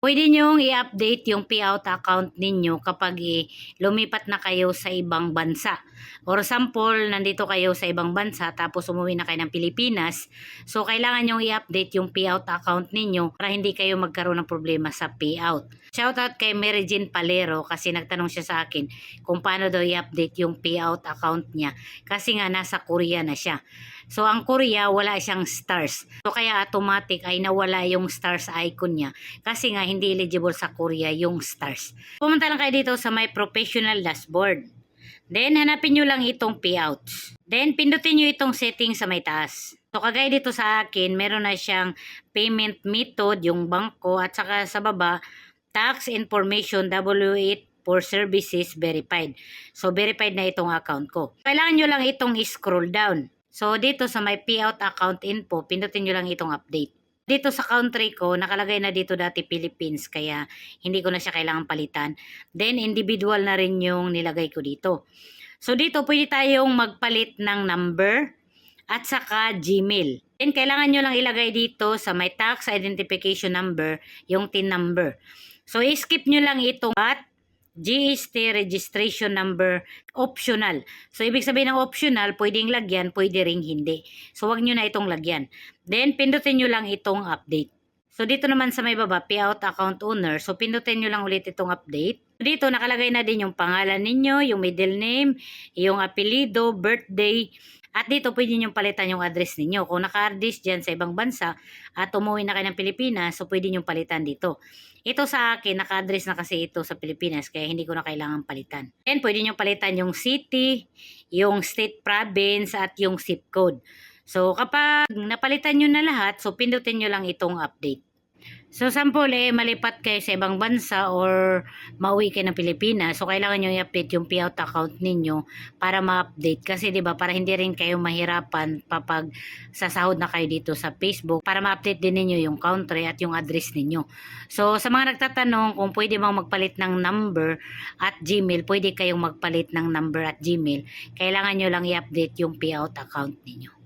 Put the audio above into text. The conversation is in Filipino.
pwede nyong i-update yung payout account ninyo kapag lumipat na kayo sa ibang bansa. For example, nandito kayo sa ibang bansa tapos umuwi na kayo ng Pilipinas. So, kailangan nyong i-update yung payout account ninyo para hindi kayo magkaroon ng problema sa payout. Shoutout kay Mary Jean Palero kasi nagtanong siya sa akin kung paano daw i-update yung payout account niya. Kasi nga nasa Korea na siya. So, ang Korea, wala siyang stars. So, kaya automatic ay nawala yung stars icon niya. Kasi nga, hindi eligible sa Korea yung stars. Pumunta lang kayo dito sa my professional dashboard. Then, hanapin nyo lang itong payouts. Then, pindutin nyo itong setting sa may taas. So, kagaya dito sa akin, meron na siyang payment method, yung bangko, at saka sa baba, tax information, W8 for services verified. So, verified na itong account ko. Kailangan nyo lang itong scroll down. So, dito sa may payout account info, pindutin nyo lang itong update. Dito sa country ko, nakalagay na dito dati Philippines, kaya hindi ko na siya kailangan palitan. Then, individual na rin yung nilagay ko dito. So, dito pwede tayong magpalit ng number at saka Gmail. Then, kailangan nyo lang ilagay dito sa may tax identification number, yung TIN number. So, skip nyo lang itong GST registration number optional. So, ibig sabihin ng optional, pwedeng lagyan, pwede ring hindi. So, wag nyo na itong lagyan. Then, pindutin nyo lang itong update. So, dito naman sa may baba, payout account owner. So, pindutin nyo lang ulit itong update. Dito, nakalagay na din yung pangalan ninyo, yung middle name, yung apelido, birthday. At dito, pwede nyo palitan yung address ninyo. Kung naka-address dyan sa ibang bansa at umuwi na kayo ng Pilipinas, so pwede nyo palitan dito. Ito sa akin, naka-address na kasi ito sa Pilipinas, kaya hindi ko na kailangan palitan. And pwede nyo palitan yung city, yung state province, at yung zip code. So, kapag napalitan nyo na lahat, so pindutin nyo lang itong update. So, sample, malipat kayo sa ibang bansa or mauwi kayo ng Pilipinas. So, kailangan nyo i-update yung payout account ninyo para ma-update. Kasi, di ba, para hindi rin kayo mahirapan kapag sasahod na kayo dito sa Facebook para ma-update din ninyo yung country at yung address ninyo. So, sa mga nagtatanong kung pwede bang magpalit ng number at Gmail, pwede kayong magpalit ng number at Gmail. Kailangan nyo lang i-update yung payout account ninyo.